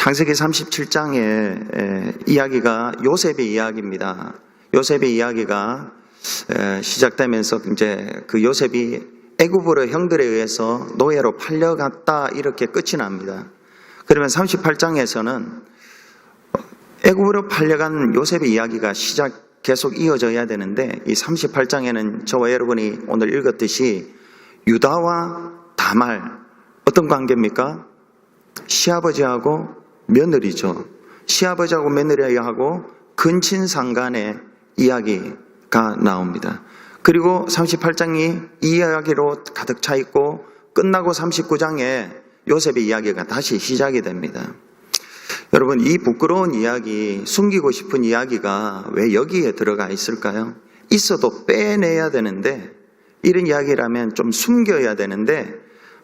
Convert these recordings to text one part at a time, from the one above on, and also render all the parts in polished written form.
창세기 37장의 이야기가 요셉의 이야기입니다. 요셉의 이야기가 시작되면서 이제 그 요셉이 애굽으로 형들에 의해서 노예로 팔려갔다 이렇게 끝이 납니다. 그러면 38장에서는 애굽으로 팔려간 요셉의 이야기가 계속 이어져야 되는데 이 38장에는 저와 여러분이 오늘 읽었듯이 유다와 다말 어떤 관계입니까? 시아버지하고 며느리죠. 시아버지하고 며느리하고 근친상간의 이야기가 나옵니다. 그리고 38장이 이 이야기로 가득 차 있고 끝나고 39장에 요셉의 이야기가 다시 시작이 됩니다. 여러분, 이 부끄러운 이야기, 숨기고 싶은 이야기가 왜 여기에 들어가 있을까요? 있어도 빼내야 되는데, 이런 이야기라면 좀 숨겨야 되는데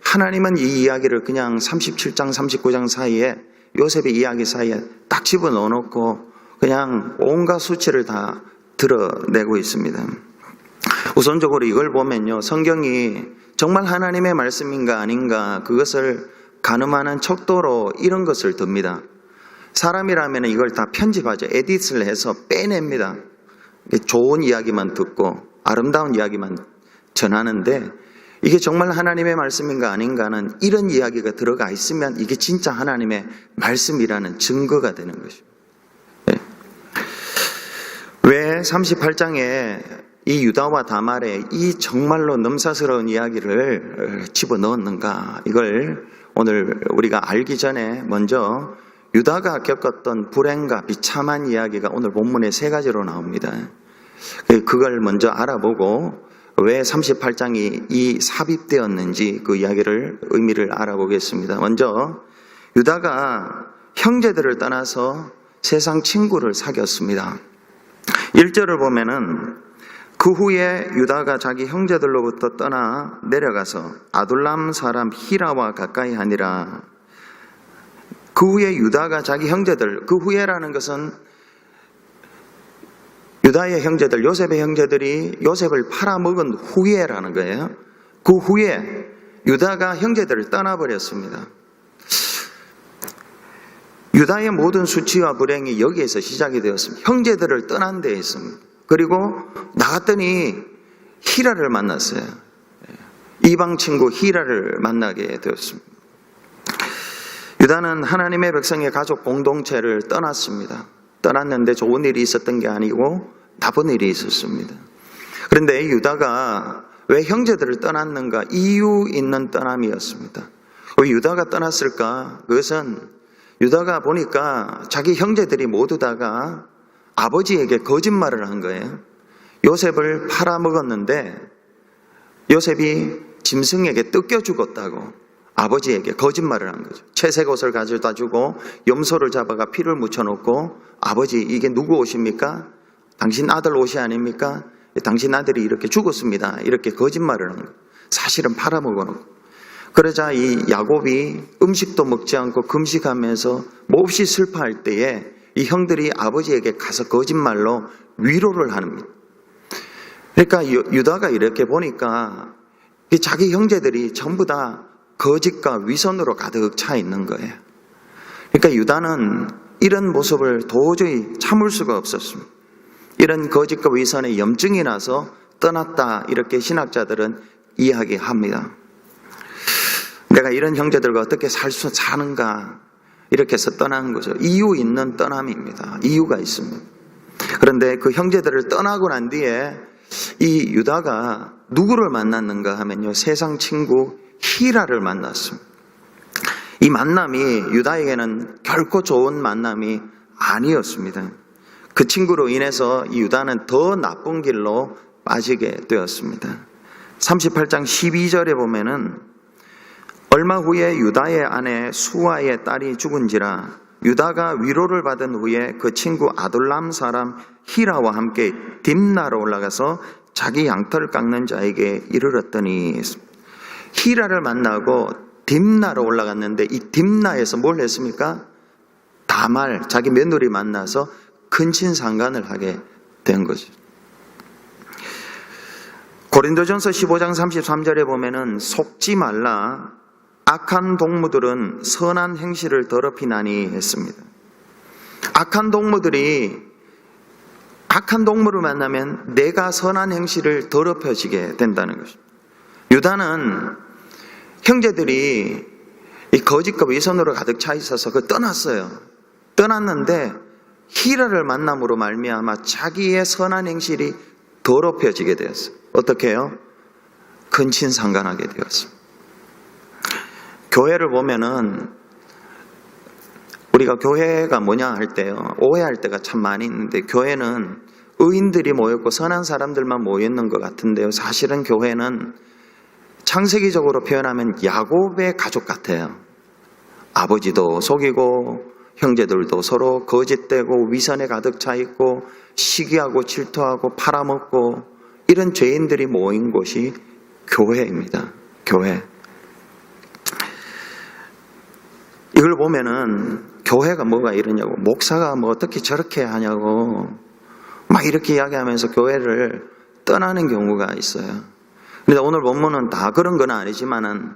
하나님은 이 이야기를 그냥 37장, 39장 사이에 요셉의 이야기 사이에 딱 집어넣어 놓고 그냥 온갖 수치를 다 드러내고 있습니다. 우선적으로 이걸 보면요, 성경이 정말 하나님의 말씀인가 아닌가 그것을 가늠하는 척도로 이런 것을 듭니다. 사람이라면 이걸 다 편집하죠. 에디트를 해서 빼냅니다. 좋은 이야기만 듣고 아름다운 이야기만 전하는데 이게 정말 하나님의 말씀인가 아닌가는 이런 이야기가 들어가 있으면 이게 진짜 하나님의 말씀이라는 증거가 되는 것입니다. 왜 38장에 이 유다와 다말의 이 정말로 넘사스러운 이야기를 집어넣었는가? 이걸 오늘 우리가 알기 전에 먼저 유다가 겪었던 불행과 비참한 이야기가 오늘 본문에 3가지로 나옵니다. 그걸 먼저 알아보고 왜 38장이 이 삽입되었는지 그 이야기를 의미를 알아보겠습니다. 먼저 유다가 형제들을 떠나서 세상 친구를 사귀었습니다. 1절을 보면은 그 후에 유다가 자기 형제들로부터 떠나 내려가서 아둘람 사람 히라와 가까이 하니라. 그 후에 유다가 자기 형제들, 그 후에라는 것은 유다의 형제들, 요셉의 형제들이 요셉을 팔아먹은 후에라는 거예요. 그 후에 유다가 형제들을 떠나버렸습니다. 유다의 모든 수치와 불행이 여기에서 시작이 되었습니다. 형제들을 떠난 데에 있습니다. 그리고 나갔더니 히라를 만났어요. 이방 친구 히라를 만나게 되었습니다. 유다는 하나님의 백성의 가족 공동체를 떠났습니다. 떠났는데 좋은 일이 있었던 게 아니고 나쁜 일이 있었습니다. 그런데 유다가 왜 형제들을 떠났는가? 이유 있는 떠남이었습니다. 왜 유다가 떠났을까? 그것은 유다가 보니까 자기 형제들이 모두 다가 아버지에게 거짓말을 한 거예요. 요셉을 팔아먹었는데 요셉이 짐승에게 뜯겨 죽었다고 아버지에게 거짓말을 한 거죠. 채색 옷을 가져다 주고 염소를 잡아가 피를 묻혀놓고 아버지 이게 누구 옷입니까? 당신 아들 옷이 아닙니까? 당신 아들이 이렇게 죽었습니다. 이렇게 거짓말을 한 거예요. 사실은 팔아먹어놓고. 그러자 이 야곱이 음식도 먹지 않고 금식하면서 몹시 슬퍼할 때에 이 형들이 아버지에게 가서 거짓말로 위로를 합니다. 그러니까 유다가 이렇게 보니까 자기 형제들이 전부 다 거짓과 위선으로 가득 차 있는 거예요. 그러니까 유다는 이런 모습을 도저히 참을 수가 없었습니다. 이런 거짓과 위선에 염증이 나서 떠났다 이렇게 신학자들은 이야기합니다. 내가 이런 형제들과 어떻게 사는가 이렇게 해서 떠난 거죠. 이유 있는 떠남입니다. 이유가 있습니다. 그런데 그 형제들을 떠나고 난 뒤에 이 유다가 누구를 만났는가 하면요, 세상 친구 히라를 만났습니다. 이 만남이 유다에게는 결코 좋은 만남이 아니었습니다. 그 친구로 인해서 이 유다는 더 나쁜 길로 빠지게 되었습니다. 38장 12절에 보면은 얼마 후에 유다의 아내 수아의 딸이 죽은지라 유다가 위로를 받은 후에 그 친구 아둘람 사람 히라와 함께 딥나로 올라가서 자기 양털을 깎는 자에게 이르렀더니, 히라를 만나고 딥나로 올라갔는데 이 딥나에서 뭘 했습니까? 다말, 자기 며느리 만나서 근친상간을 하게 된 거죠. 고린도전서 15장 33절에 보면은 속지 말라, 악한 동무들은 선한 행실을 더럽히나니 했습니다. 악한 동무를 만나면 내가 선한 행실을 더럽혀지게 된다는 것입니다. 유다는 형제들이 이 거짓과 위선으로 가득 차 있어서 떠났어요. 떠났는데 히라를 만남으로 말미암아 자기의 선한 행실이 더럽혀지게 되었어요. 어떻게 해요? 근친상간하게 되었습니다. 교회를 보면은 우리가 교회가 뭐냐 할 때요, 오해할 때가 참 많이 있는데, 교회는 의인들이 모였고 선한 사람들만 모였는 것 같은데요, 사실은 교회는 창세기적으로 표현하면 야곱의 가족 같아요. 아버지도 속이고 형제들도 서로 거짓되고 위선에 가득 차 있고 시기하고 질투하고 팔아먹고 이런 죄인들이 모인 곳이 교회입니다. 교회. 이걸 보면은 교회가 뭐가 이러냐고, 목사가 뭐 어떻게 저렇게 하냐고 막 이렇게 이야기하면서 교회를 떠나는 경우가 있어요. 근데 오늘 본문은 다 그런 건 아니지만은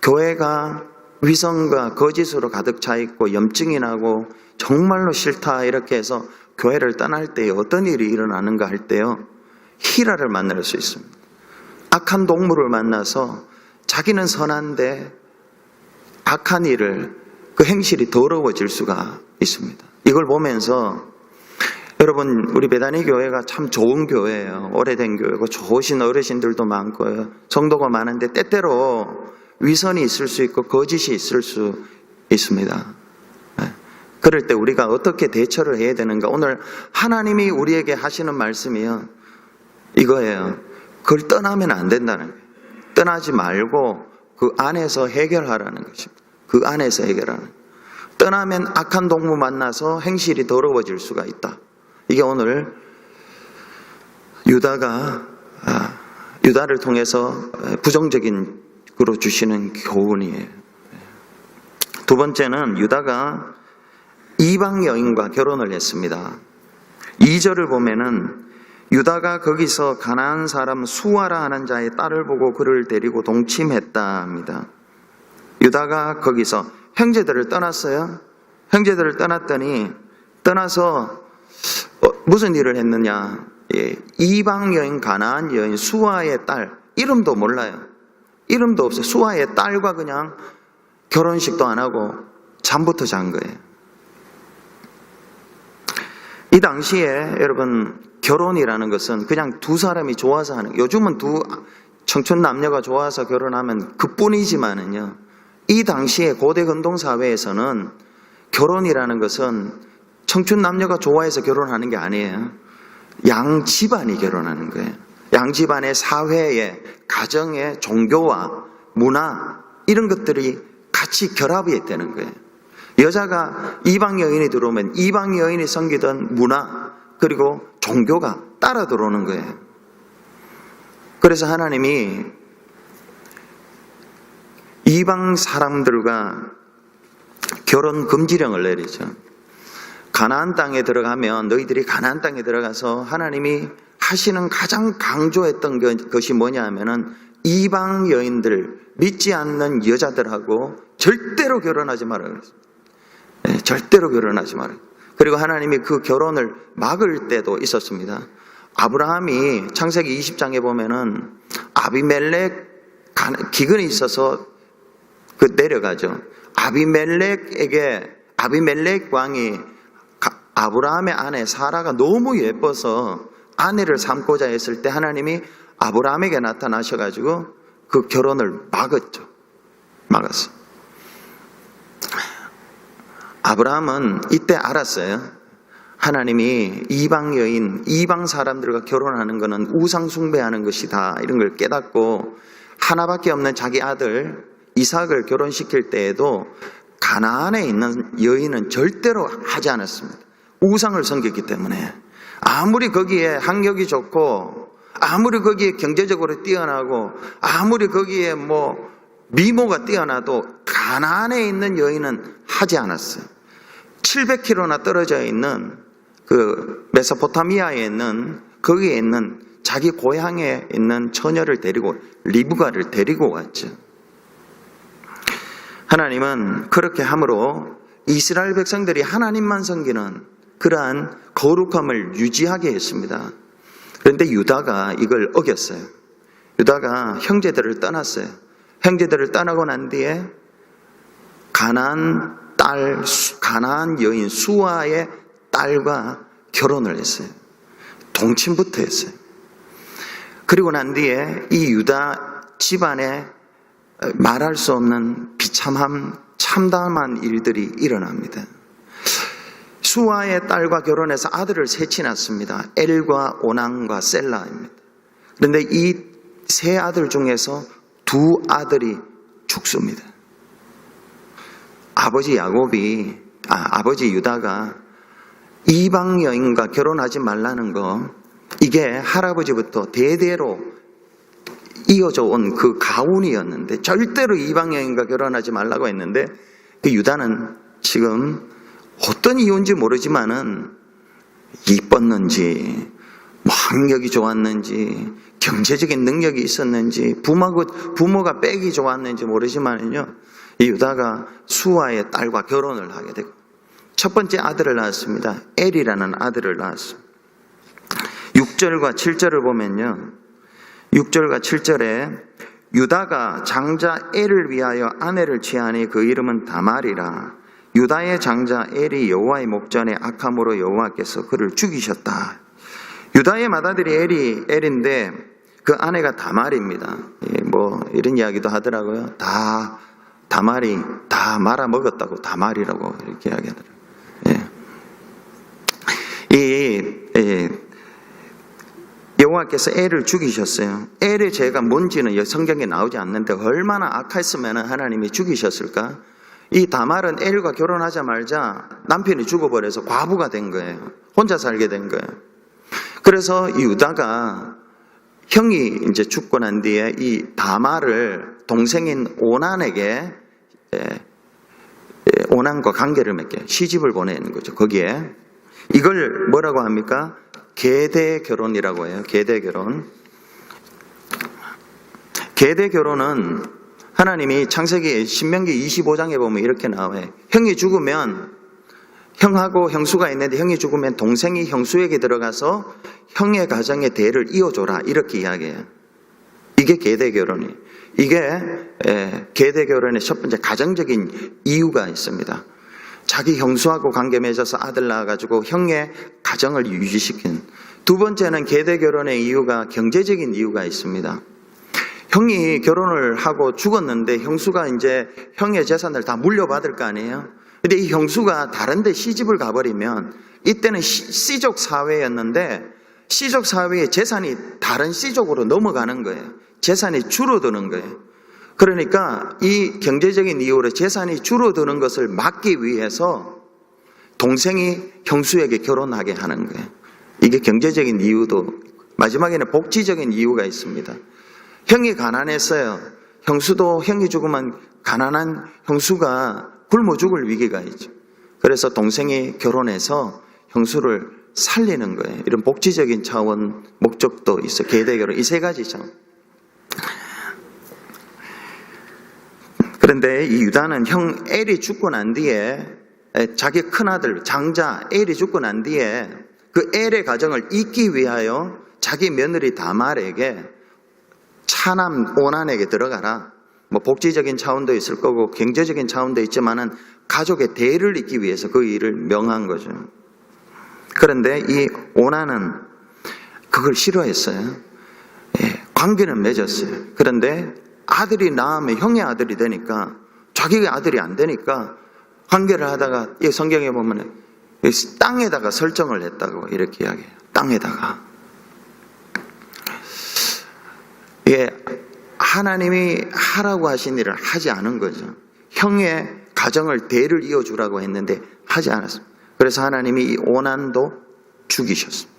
교회가 위선과 거짓으로 가득 차 있고 염증이 나고 정말로 싫다 이렇게 해서 교회를 떠날 때 어떤 일이 일어나는가 할 때요, 히라를 만날 수 있습니다. 악한 동물을 만나서 자기는 선한데 악한 일을, 그 행실이 더러워질 수가 있습니다. 이걸 보면서 여러분, 우리 베다니 교회가 참 좋은 교회예요. 오래된 교회고 좋으신 어르신들도 많고요, 성도가 많은데 때때로 위선이 있을 수 있고 거짓이 있을 수 있습니다. 그럴 때 우리가 어떻게 대처를 해야 되는가, 오늘 하나님이 우리에게 하시는 말씀이요, 이거예요. 그걸 떠나면 안 된다는 거예요. 떠나지 말고 그 안에서 해결하라는 것입니다. 그 안에서 해결하는. 떠나면 악한 동무 만나서 행실이 더러워질 수가 있다. 이게 오늘 유다를 통해서 부정적인 으로 주시는 교훈이에요. 두 번째는 유다가 이방 여인과 결혼을 했습니다. 2절을 보면은 유다가 거기서 가나안 사람 수아라 하는 자의 딸을 보고 그를 데리고 동침했다 합니다. 유다가 거기서 형제들을 떠났어요. 형제들을 떠났더니 떠나서 무슨 일을 했느냐, 이방 여인 가나안 여인 수아의 딸, 이름도 몰라요. 이름도 없어요. 수아의 딸과 그냥 결혼식도 안 하고 잠부터 잔 거예요. 이 당시에 여러분, 결혼이라는 것은 그냥 두 사람이 좋아서 하는, 요즘은 두 청춘 남녀가 좋아서 결혼하면 그뿐이지만은요, 이 당시에 고대 근동 사회에서는 결혼이라는 것은 청춘 남녀가 좋아해서 결혼하는 게 아니에요. 양 집안이 결혼하는 거예요. 양 집안의 사회의, 가정의 종교와 문화, 이런 것들이 같이 결합이 되는 거예요. 여자가 이방 여인이 들어오면 이방 여인이 섬기던 문화 그리고 종교가 따라 들어오는 거예요. 그래서 하나님이 이방 사람들과 결혼 금지령을 내리죠. 가나안 땅에 들어가면 너희들이 가나안 땅에 들어가서 하나님이 하시는 가장 강조했던 것이 뭐냐 하면은 이방 여인들, 믿지 않는 여자들하고 절대로 결혼하지 말아요. 네, 절대로 결혼하지 말아요. 그리고 하나님이 그 결혼을 막을 때도 있었습니다. 아브라함이 창세기 20장에 보면은 아비멜렉 기근이 있어서 내려가죠. 아비멜렉 왕이 아브라함의 아내 사라가 너무 예뻐서 아내를 삼고자 했을 때 하나님이 아브라함에게 나타나셔가지고 그 결혼을 막았죠. 막았어. 아브라함은 이때 알았어요. 하나님이 이방 여인, 이방 사람들과 결혼하는 것은 우상 숭배하는 것이다, 이런 걸 깨닫고 하나밖에 없는 자기 아들 이삭을 결혼시킬 때에도 가나안에 있는 여인은 절대로 하지 않았습니다. 우상을 섬겼기 때문에. 아무리 거기에 학력이 좋고 아무리 거기에 경제적으로 뛰어나고 아무리 거기에 미모가 뛰어나도 가나안에 있는 여인은 하지 않았어요. 700km나 떨어져 있는 그 메소포타미아에 있는, 거기에 있는 자기 고향에 있는 처녀를 데리고, 리브가를 데리고 왔죠. 하나님은 그렇게 함으로 이스라엘 백성들이 하나님만 섬기는 그러한 거룩함을 유지하게 했습니다. 그런데 유다가 이걸 어겼어요. 유다가 형제들을 떠났어요. 형제들을 떠나고 난 뒤에 가나안 여인 수아의 딸과 결혼을 했어요. 동침부터 했어요. 그리고 난 뒤에 이 유다 집안에 말할 수 없는 비참함, 참담한 일들이 일어납니다. 수아의 딸과 결혼해서 아들을 셋이 낳습니다. 엘과 오난과 셀라입니다. 그런데 이 세 아들 중에서 두 아들이 죽습니다. 아버지 유다가 이방 여인과 결혼하지 말라는 거, 이게 할아버지부터 대대로 이어져 온 그 가훈이었는데, 절대로 이방 여인과 결혼하지 말라고 했는데, 그 유다는 지금 어떤 이유인지 모르지만은 이뻤는지, 뭐 학력이 좋았는지, 경제적인 능력이 있었는지, 부모가 빽이 좋았는지 모르지만은요, 이 유다가 수아의 딸과 결혼을 하게 되고 첫 번째 아들을 낳았습니다. 엘이라는 아들을 낳았습니다. 6절과 7절을 보면요, 6절과 7절에 유다가 장자 엘을 위하여 아내를 취하니 그 이름은 다말이라. 유다의 장자 엘이 여호와의 목전에 악함으로 여호와께서 그를 죽이셨다. 유다의 맏아들이 엘인데 그 아내가 다말입니다. 뭐 이런 이야기도 하더라고요. 다말이 다 말아먹었다고 다말이라고 이렇게 이야기하더라고요. 여호와께서 엘을 죽이셨어요. 엘의 죄가 뭔지는 성경에 나오지 않는데 얼마나 악했으면 하나님이 죽이셨을까? 이 다말은 엘과 결혼하자마자 남편이 죽어버려서 과부가 된 거예요. 혼자 살게 된 거예요. 그래서 이 유다가 형이 이제 죽고 난 뒤에 이 다말을 동생인 오난과 관계를 맺게 시집을 보내는 거죠. 거기에 이걸 뭐라고 합니까? 계대 결혼이라고 해요. 계대 결혼. 계대 결혼은 하나님이 창세기 신명기 25장에 보면 이렇게 나와요. 형이 죽으면 형하고 형수가 있는데 형이 죽으면 동생이 형수에게 들어가서 형의 가정의 대를 이어줘라 이렇게 이야기해요. 이게 계대결혼이에요. 이게 계대결혼의 첫 번째 가정적인 이유가 있습니다. 자기 형수하고 관계 맺어서 아들 낳아가지고 형의 가정을 유지시킨. 두 번째는 계대결혼의 이유가 경제적인 이유가 있습니다. 형이 결혼을 하고 죽었는데 형수가 이제 형의 재산을 다 물려받을 거 아니에요. 근데 이 형수가 다른 데 시집을 가버리면, 이때는 씨족 사회였는데 씨족 사회의 재산이 다른 씨족으로 넘어가는 거예요. 재산이 줄어드는 거예요. 그러니까 이 경제적인 이유로 재산이 줄어드는 것을 막기 위해서 동생이 형수에게 결혼하게 하는 거예요. 이게 경제적인 이유도, 마지막에는 복지적인 이유가 있습니다. 형이 가난했어요. 형수도 형이 죽으면 가난한 형수가 굶어 죽을 위기가 있죠. 그래서 동생이 결혼해서 형수를 살리는 거예요. 이런 복지적인 차원, 목적도 있어. 계대결혼, 이 세 가지죠. 그런데 이 유다는 형 엘이 죽고 난 뒤에, 자기 큰아들 장자 엘이 죽고 난 뒤에 그 엘의 가정을 잇기 위하여 자기 며느리 다말에게 차남 오난에게 들어가라. 뭐 복지적인 차원도 있을 거고 경제적인 차원도 있지만은 가족의 대를 잇기 위해서 그 일을 명한 거죠. 그런데 이 오난은 그걸 싫어했어요. 관계는 맺었어요. 그런데 아들이 낳으면 형의 아들이 되니까 자기가 아들이 안 되니까 관계를 하다가 이 성경에 보면 땅에다가 설정을 했다고 이렇게 이야기해요. 땅에다가. 이게 하나님이 하라고 하신 일을 하지 않은 거죠. 형의 가정을 대를 이어주라고 했는데 하지 않았습니다. 그래서 하나님이 이 오난도 죽이셨습니다.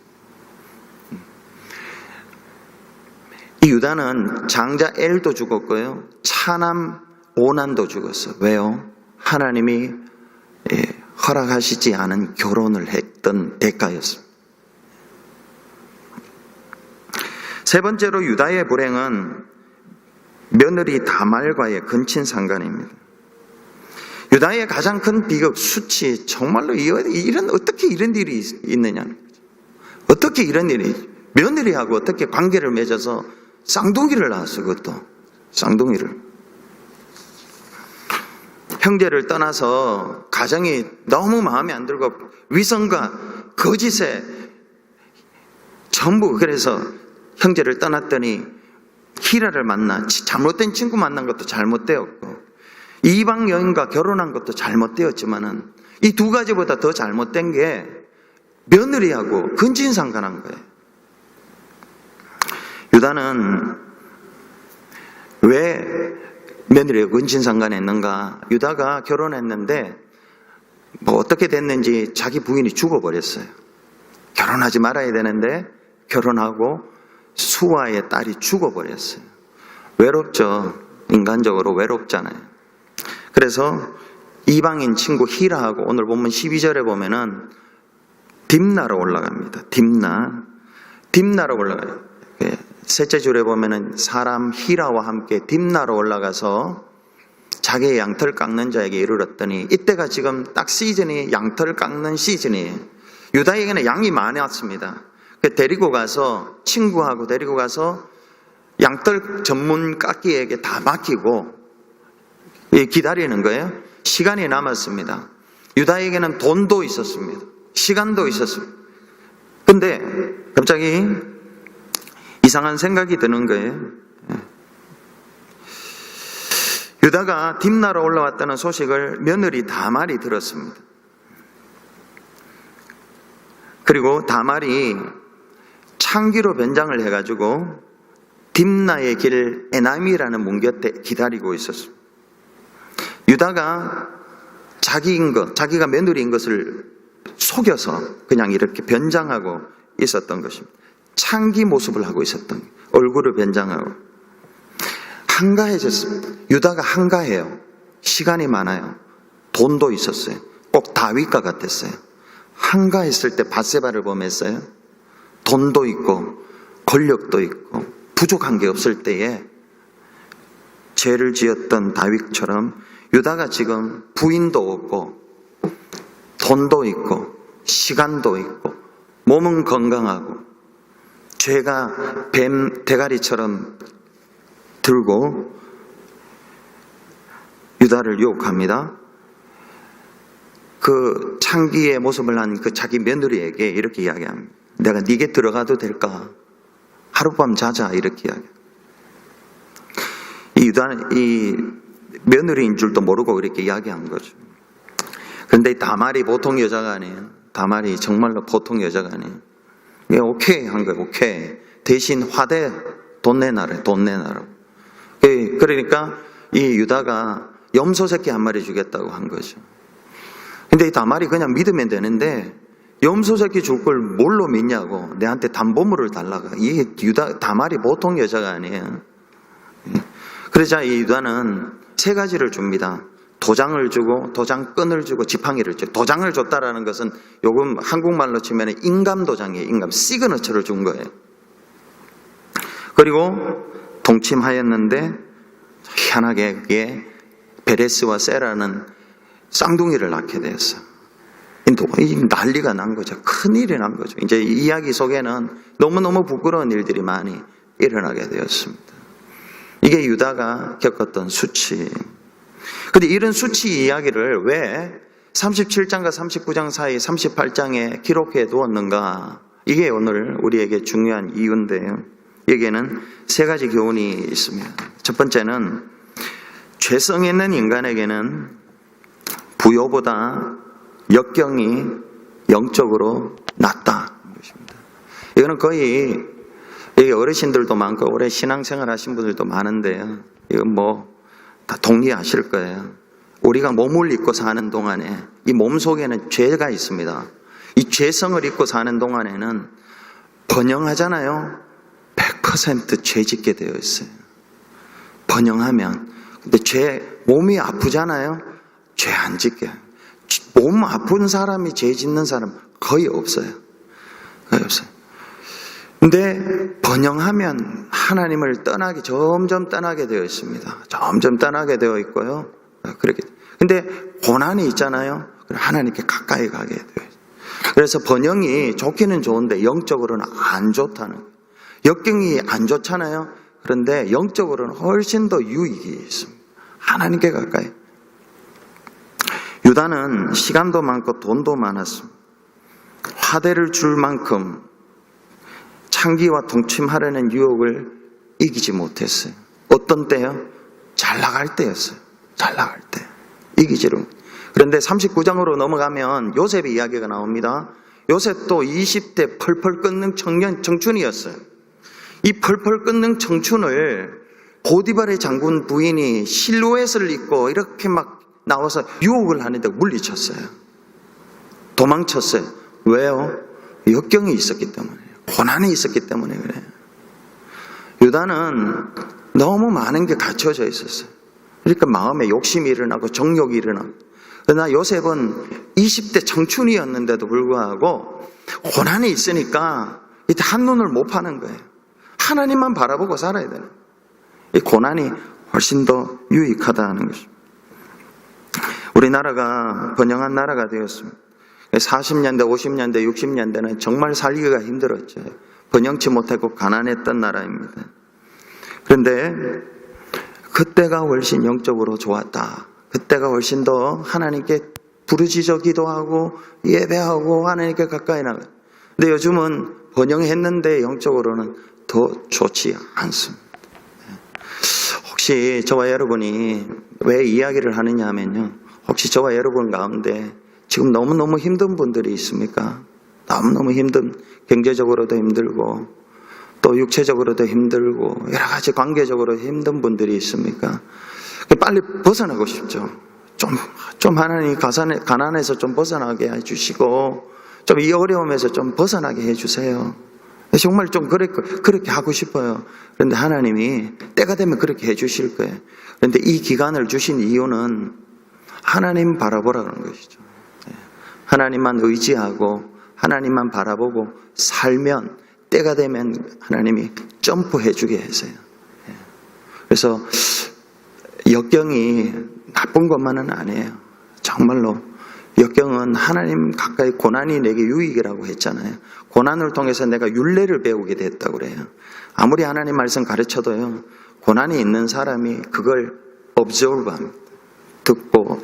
이 유다는 장자 엘도 죽었고요, 차남 오난도 죽었어요. 왜요? 하나님이 허락하시지 않은 결혼을 했던 대가였습니다. 세 번째로 유다의 불행은 며느리 다말과의 근친 상간입니다. 유다의 가장 큰 비극, 수치, 정말로 어떻게 이런 일이 있느냐. 어떻게 이런 일이, 며느리하고 어떻게 관계를 맺어서 쌍둥이를 낳았어, 그것도. 쌍둥이를. 형제를 떠나서 가정이 너무 마음에 안 들고 위선과 거짓에 전부, 그래서 형제를 떠났더니 히라를 만나, 잘못된 친구 만난 것도 잘못되었고, 이방 여인과 결혼한 것도 잘못되었지만은 이 두 가지보다 더 잘못된 게 며느리하고 근친상간한 거예요. 유다는 왜 며느리하고 근친상간했는가? 유다가 결혼했는데 뭐 어떻게 됐는지 자기 부인이 죽어버렸어요. 결혼하지 말아야 되는데 결혼하고 수아의 딸이 죽어버렸어요. 외롭죠. 인간적으로 외롭잖아요. 그래서 이방인 친구 히라하고 오늘 보면 12절에 보면은 딥나로 올라갑니다. 딥나로 올라가요. 셋째 줄에 보면은 사람 히라와 함께 딥나로 올라가서 자기의 양털 깎는 자에게 이르렀더니, 이때가 지금 딱 시즌이 양털 깎는 시즌이에요. 유다에게는 양이 많았습니다. 데리고 가서, 친구하고 데리고 가서 양털 전문 깎기에게 다 맡기고 기다리는 거예요. 시간이 남았습니다. 유다에게는 돈도 있었습니다. 시간도 있었습니다. 근데 갑자기 이상한 생각이 드는 거예요. 유다가 딥나로 올라왔다는 소식을 며느리 다말이 들었습니다. 그리고 다말이 창기로 변장을 해가지고 딥나의 길 에나미라는 문 곁에 기다리고 있었습니다. 유다가 자기가 며느리인 것을 속여서 그냥 이렇게 변장하고 있었던 것입니다. 창기 모습을 하고 있었던 거예요. 얼굴을 변장하고. 한가해졌습니다. 유다가 한가해요. 시간이 많아요. 돈도 있었어요. 꼭 다윗과 같았어요. 한가했을 때 밧세바를 범했어요. 돈도 있고 권력도 있고 부족한 게 없을 때에 죄를 지었던 다윗처럼 유다가 지금 부인도 없고 돈도 있고 시간도 있고 몸은 건강하고 죄가 뱀 대가리처럼 들고 유다를 유혹합니다. 그 창기의 모습을 한 그 자기 며느리에게 이렇게 이야기합니다. 내가 네게 들어가도 될까? 하룻밤 자자, 이렇게 이야기합니다. 이 유다는 이 며느리인 줄도 모르고 이렇게 이야기한 거죠. 그런데 다말이 보통 여자가 아니에요. 다말이 정말로 보통 여자가 아니에요. 오케이 한 거예요. 오케이. 대신 화대 돈 내놔라. 그러니까 이 유다가 염소 새끼 한 마리 주겠다고 한 거죠. 근데 이 다말이 그냥 믿으면 되는데 염소 새끼 줄 걸 뭘로 믿냐고 내한테 담보물을 달라고. 이 다말이 보통 여자가 아니에요. 그러자 이 유다는 세 가지를 줍니다. 도장을 주고 도장끈을 주고 지팡이를 주고. 도장을 줬다라는 것은 요금 한국말로 치면 인감 도장이에요. 인감 시그너처를 준 거예요. 그리고 동침하였는데 희한하게 그게 베레스와 세라는 쌍둥이를 낳게 되었어요. 난리가 난 거죠. 큰일이 난 거죠. 이제 이 이야기 속에는 너무너무 부끄러운 일들이 많이 일어나게 되었습니다. 이게 유다가 겪었던 수치. 그런데 이런 수치 이야기를 왜 37장과 39장 사이 38장에 기록해 두었는가? 이게 오늘 우리에게 중요한 이유인데요. 여기에는 세 가지 교훈이 있습니다. 첫 번째는 죄성 있는 인간에게는 부요보다 역경이 영적으로 낫다. 이거는 거의 어르신들도 많고 오래 신앙생활 하신 분들도 많은데요. 이건 뭐 다 동의하실 거예요. 우리가 몸을 입고 사는 동안에 이 몸 속에는 죄가 있습니다. 이 죄성을 입고 사는 동안에는 번영하잖아요. 100% 죄 짓게 되어 있어요. 번영하면. 근데 몸이 아프잖아요. 죄 안 짓게. 몸 아픈 사람이 죄 짓는 사람 거의 없어요. 거의 없어요. 근데 번영하면 하나님을 점점 떠나게 되어 있습니다. 점점 떠나게 되어 있고요. 근데 고난이 있잖아요. 하나님께 가까이 가게 돼요. 그래서 번영이 좋기는 좋은데 영적으로는 안 좋다는 거예요. 역경이 안 좋잖아요. 그런데 영적으로는 훨씬 더 유익이 있습니다. 하나님께 가까이. 유다는 시간도 많고 돈도 많았습니다. 화대를 줄 만큼 창기와 동침하려는 유혹을 이기지 못했어요. 어떤 때요? 잘 나갈 때였어요. 잘 나갈 때. 이기지로. 그런데 39장으로 넘어가면 요셉의 이야기가 나옵니다. 요셉도 20대 펄펄 끓는 청춘이었어요. 이 펄펄 끓는 청춘을 보디발의 장군 부인이 실루엣을 입고 이렇게 막 나와서 유혹을 하는데 물리쳤어요. 도망쳤어요. 왜요? 역경이 있었기 때문에요. 고난이 있었기 때문에 그래요. 유다는 너무 많은 게 갖춰져 있었어요. 그러니까 마음에 욕심이 일어나고 정욕이 일어나고. 그러나 요셉은 20대 청춘이었는데도 불구하고 고난이 있으니까 이때 한눈을 못 파는 거예요. 하나님만 바라보고 살아야 되는 거예요. 이 고난이 훨씬 더 유익하다는 것입니다. 우리나라가 번영한 나라가 되었습니다. 40년대, 50년대, 60년대는 정말 살기가 힘들었죠. 번영치 못하고 가난했던 나라입니다. 그런데 그때가 훨씬 영적으로 좋았다. 그때가 훨씬 더 하나님께 부르짖어 기도하고 예배하고 하나님께 가까이 나가. 근데 요즘은 번영했는데 영적으로는 더 좋지 않습니다. 혹시 저와 여러분이 왜 이야기를 하느냐 하면요. 혹시 저와 여러분 가운데 지금 너무너무 힘든 분들이 있습니까? 너무너무 힘든, 경제적으로도 힘들고 또 육체적으로도 힘들고 여러 가지 관계적으로 힘든 분들이 있습니까? 빨리 벗어나고 싶죠. 좀 하나님 가난해서 좀 벗어나게 해주시고 좀 이 어려움에서 좀 벗어나게 해주세요. 정말 좀 그렇게 하고 싶어요. 그런데 하나님이 때가 되면 그렇게 해주실 거예요. 그런데 이 기간을 주신 이유는 하나님 바라보라는 것이죠. 하나님만 의지하고 하나님만 바라보고 살면 때가 되면 하나님이 점프해 주게 하세요. 그래서 역경이 나쁜 것만은 아니에요. 정말로 역경은 하나님 가까이 고난이 내게 유익이라고 했잖아요. 고난을 통해서 내가 율례를 배우게 됐다고 그래요. 아무리 하나님 말씀 가르쳐도요. 고난이 있는 사람이 그걸 observe합니다. 듣고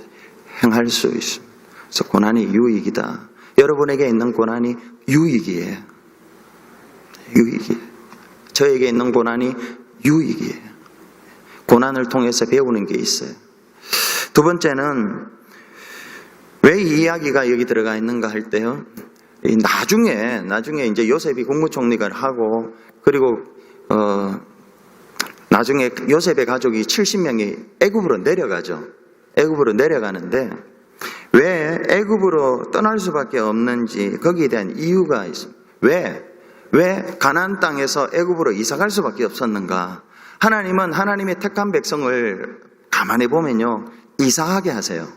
행할 수 있습니다. 그래서 고난이 유익이다. 여러분에게 있는 고난이 유익이에요. 유익이에요. 저에게 있는 고난이 유익이에요. 고난을 통해서 배우는 게 있어요. 두 번째는 왜 이 이야기가 여기 들어가 있는가 할 때요. 나중에 이제 요셉이 국무총리가 하고 그리고 나중에 요셉의 가족이 70명이 애굽으로 내려가죠. 애굽으로 내려가는데 왜 애굽으로 떠날 수밖에 없는지 거기에 대한 이유가 있습니다. 왜 가나안 땅에서 애굽으로 이사갈 수밖에 없었는가? 하나님은 하나님의 택한 백성을 가만히 보면요. 이사하게 하세요.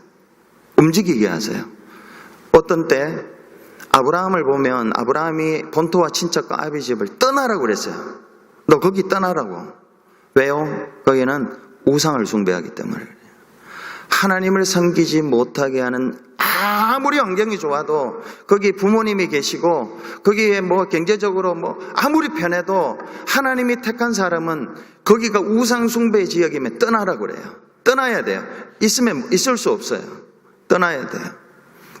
움직이게 하세요. 어떤 때 아브라함을 보면 아브라함이 본토와 친척과 아비 집을 떠나라고 그랬어요. 너 거기 떠나라고. 왜요? 거기는 우상을 숭배하기 때문에. 하나님을 섬기지 못하게 하는 아무리 환경이 좋아도 거기 부모님이 계시고 거기에 뭐 경제적으로 뭐 아무리 편해도 하나님이 택한 사람은 거기가 우상 숭배 지역이면 떠나라고 그래요. 떠나야 돼요. 있으면 있을 수 없어요. 떠나야 돼요.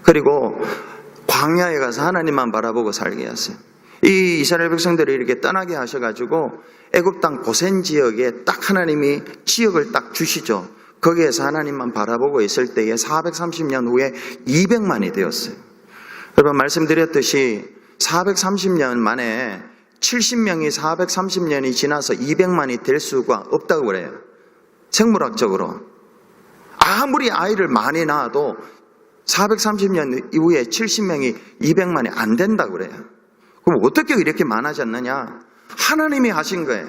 그리고 광야에 가서 하나님만 바라보고 살게 하세요. 이 이스라엘 백성들이 이렇게 떠나게 하셔가지고 애굽 땅 고센 지역에 딱 하나님이 지역을 딱 주시죠. 거기에서 하나님만 바라보고 있을 때에 430년 후에 200만이 되었어요. 여러분 말씀드렸듯이 430년 만에 70명이 430년이 지나서 200만이 될 수가 없다고 그래요. 생물학적으로. 아무리 아이를 많이 낳아도 430년 이후에 70명이 200만이 안 된다고 그래요. 그럼 어떻게 이렇게 많아졌느냐? 하나님이 하신 거예요.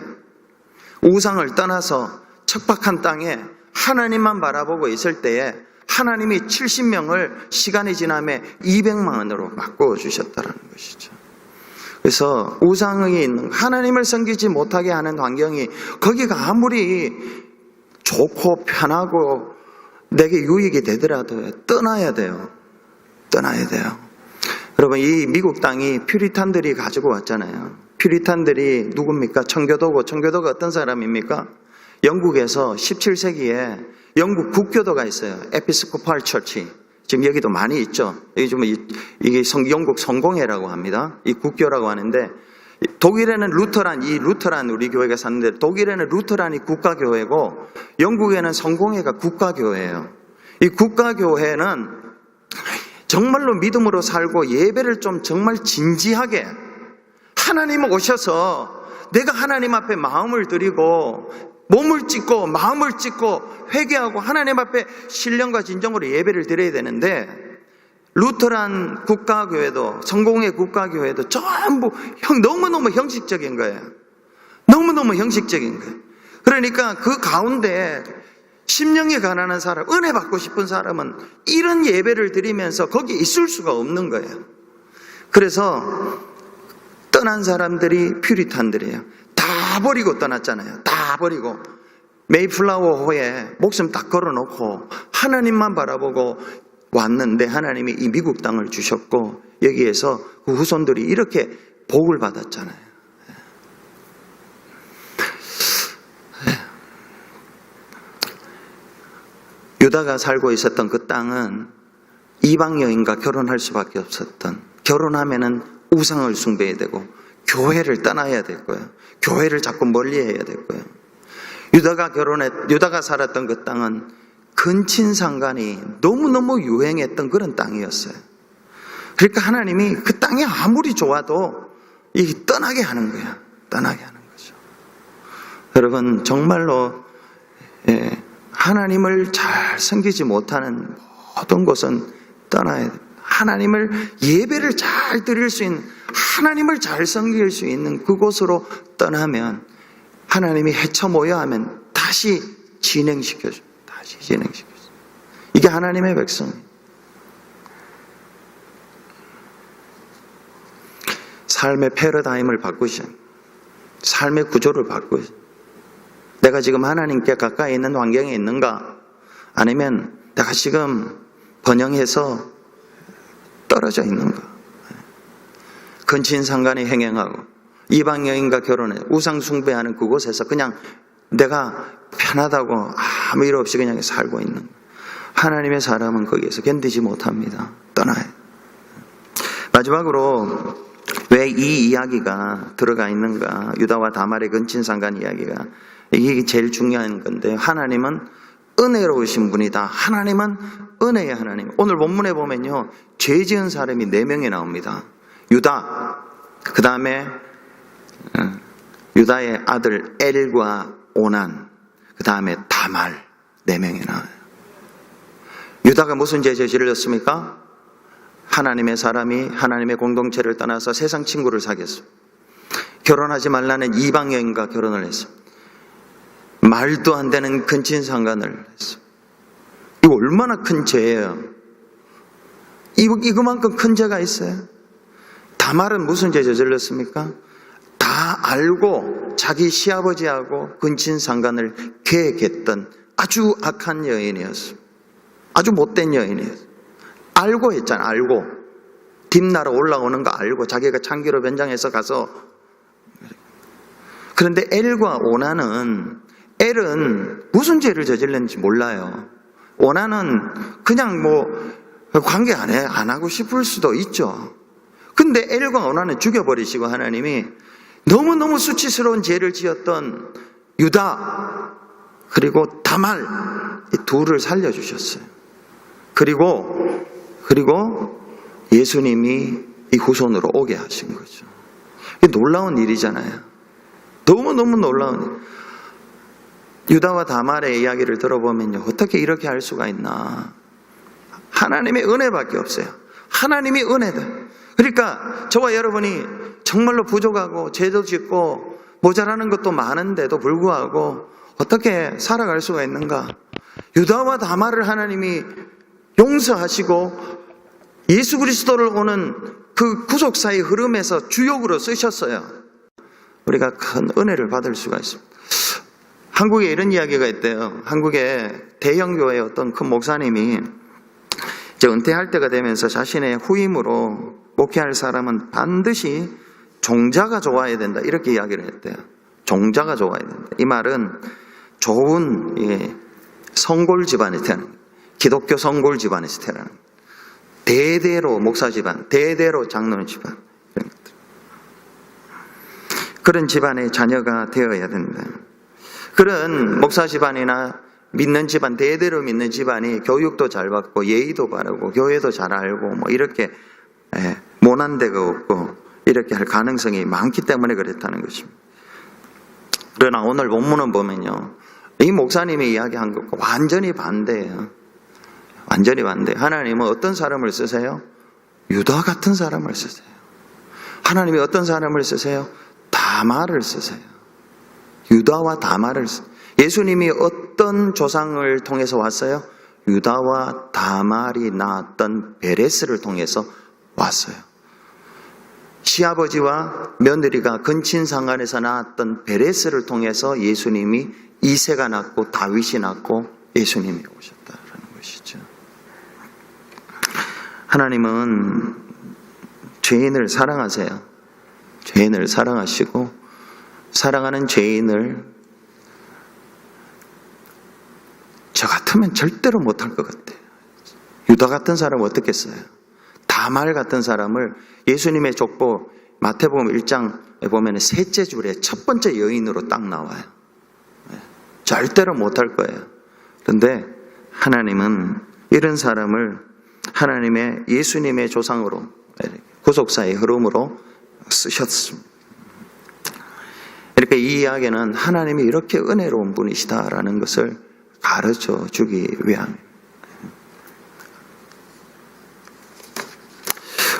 우상을 떠나서 척박한 땅에 하나님만 바라보고 있을 때에 하나님이 70명을 시간이 지남에 200만으로 바꾸어 주셨다는 것이죠. 그래서 우상이 있는 하나님을 섬기지 못하게 하는 환경이 거기가 아무리 좋고 편하고 내게 유익이 되더라도 떠나야 돼요. 떠나야 돼요. 여러분, 이 미국 땅이 퓨리탄들이 가지고 왔잖아요. 퓨리탄들이 누굽니까? 청교도고, 청교도가 어떤 사람입니까? 영국에서 17세기에 영국 국교도가 있어요. 에피스코팔 처치. 지금 여기도 많이 있죠. 요즘 이게 영국 성공회라고 합니다. 이 국교라고 하는데, 독일에는 루터란 우리 교회가 샀는데, 독일에는 루터란이 국가교회고 영국에는 성공회가 국가교회예요. 이 국가교회는 정말로 믿음으로 살고 예배를 좀 정말 진지하게, 하나님 오셔서 내가 하나님 앞에 마음을 드리고 몸을 찢고 마음을 찢고 회개하고 하나님 앞에 신령과 진정으로 예배를 드려야 되는데, 루터란 국가교회도 성공회 국가교회도 전부 너무너무 형식적인 거예요. 너무너무 형식적인 거예요. 그러니까 그 가운데 심령이 가난한 사람, 은혜 받고 싶은 사람은 이런 예배를 드리면서 거기에 있을 수가 없는 거예요. 그래서 떠난 사람들이 퓨리탄들이에요. 다 버리고 떠났잖아요. 다 버리고 메이플라워호에 목숨 딱 걸어놓고 하나님만 바라보고 왔는데, 하나님이 이 미국 땅을 주셨고 여기에서 그 후손들이 이렇게 복을 받았잖아요. 유다가 살고 있었던 그 땅은 이방 여인과 결혼할 수밖에 없었던, 결혼하면은 우상을 숭배해야 되고 교회를 떠나야 될 거예요. 교회를 자꾸 멀리해야 될 거예요. 유다가 살았던 그 땅은 근친상간이 너무너무 유행했던 그런 땅이었어요. 그러니까 하나님이 그 땅이 아무리 좋아도 떠나게 하는 거야. 떠나게 하는 거죠. 여러분, 정말로 하나님을 잘 섬기지 못하는 모든 곳은 떠나야 돼요. 하나님을 예배를 잘 드릴 수 있는, 하나님을 잘 섬길 수 있는 그곳으로 떠나면 하나님이 헤쳐 모여 하면 다시 진행시켜줘. 다시 진행시켜줘. 이게 하나님의 백성이에요. 삶의 패러다임을 바꾸셔. 삶의 구조를 바꾸셔. 내가 지금 하나님께 가까이 있는 환경에 있는가? 아니면 내가 지금 번영해서 떨어져 있는가? 근친상간에 행행하고 이방 여인과 결혼해 우상 숭배하는 그곳에서 그냥 내가 편하다고 아무 일 없이 그냥 살고 있는 거예요. 하나님의 사람은 거기에서 견디지 못합니다. 떠나요. 마지막으로 왜 이 이야기가 들어가 있는가? 유다와 다말의 근친상간 이야기가, 이게 제일 중요한 건데, 하나님은 은혜로우신 분이다. 하나님은 은혜의 하나님. 오늘 본문에 보면요, 죄 지은 사람이 4명이 나옵니다. 유다, 그 다음에 유다의 아들 엘과 오난, 그 다음에 다말, 4명이 나와요. 유다가 무슨 죄 저질렀습니까? 하나님의 사람이 하나님의 공동체를 떠나서 세상 친구를 사귀었어. 결혼하지 말라는 이방 여인과 결혼을 했어. 말도 안 되는 근친상간을 했어. 이거 얼마나 큰 죄예요. 이거만큼 큰 죄가 있어요. 다말은 무슨 죄 저질렀습니까? 다 알고 자기 시아버지하고 근친상간을 계획했던 아주 악한 여인이었어. 아주 못된 여인이었어. 알고 했잖아. 알고 뒷나라 올라오는 거 알고 자기가 창기로 변장해서 가서. 그런데 엘과 오나는, 엘은 무슨 죄를 저질렀는지 몰라요. 오나는 그냥 관계 안 하고 싶을 수도 있죠. 근데 엘과 오나는 죽여버리시고 하나님이 너무너무 수치스러운 죄를 지었던 유다 그리고 다말, 이 둘을 살려주셨어요. 그리고 예수님이 이 후손으로 오게 하신 거죠. 이게 놀라운 일이잖아요. 너무너무 놀라운 일. 유다와 다말의 이야기를 들어보면요, 어떻게 이렇게 할 수가 있나. 하나님의 은혜밖에 없어요. 하나님이 은혜다. 그러니까 저와 여러분이 정말로 부족하고 죄도 짓고 모자라는 것도 많은데도 불구하고 어떻게 살아갈 수가 있는가. 유다와 다말을 하나님이 용서하시고 예수 그리스도를 오는 그 구속사의 흐름에서 주역으로 쓰셨어요. 우리가 큰 은혜를 받을 수가 있습니다. 한국에 이런 이야기가 있대요. 한국의 대형 교회 어떤 큰 목사님이 이제 은퇴할 때가 되면서 자신의 후임으로 목회할 사람은 반드시 종자가 좋아야 된다, 이렇게 이야기를 했대요. 종자가 좋아야 된다. 이 말은 좋은 성골 집안에 태어난, 기독교 성골 집안에서 태어난, 대대로 목사 집안, 대대로 장로님 집안, 이런 것들. 그런 집안의 자녀가 되어야 된다. 그런 목사 집안이나 믿는 집안, 대대로 믿는 집안이 교육도 잘 받고 예의도 바르고 교회도 잘 알고 뭐 이렇게 모난 데가 없고 이렇게 할 가능성이 많기 때문에 그렇다는 것입니다. 그러나 오늘 본문을 보면요, 이 목사님이 이야기한 것과 완전히 반대예요. 완전히 반대. 하나님은 어떤 사람을 쓰세요? 유다 같은 사람을 쓰세요. 하나님이 어떤 사람을 쓰세요? 다말을 쓰세요. 유다와 다말을 쓰세요. 예수님이 어떤 조상을 통해서 왔어요? 유다와 다말이 낳았던 베레스를 통해서 왔어요. 시아버지와 며느리가 근친상간에서 낳았던 베레스를 통해서 예수님이 이새가 낳고 다윗이 낳고 예수님이 오셨다라는 것이죠. 하나님은 죄인을 사랑하세요. 죄인을 사랑하시고 사랑하는 죄인을 저 같으면 절대로 못할 것 같아요. 유다 같은 사람은 어떻겠어요? 다말 같은 사람을 예수님의 족보 마태복음 1장에 보면 셋째 줄에 첫 번째 여인으로 딱 나와요. 절대로 못할 거예요. 그런데 하나님은 이런 사람을 하나님의 예수님의 조상으로 구속사의 흐름으로 쓰셨습니다. 이렇게 이 이야기는 하나님이 이렇게 은혜로운 분이시다라는 것을 가르쳐 주기 위함입니다.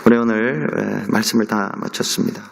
우리 오늘 말씀을 다 마쳤습니다.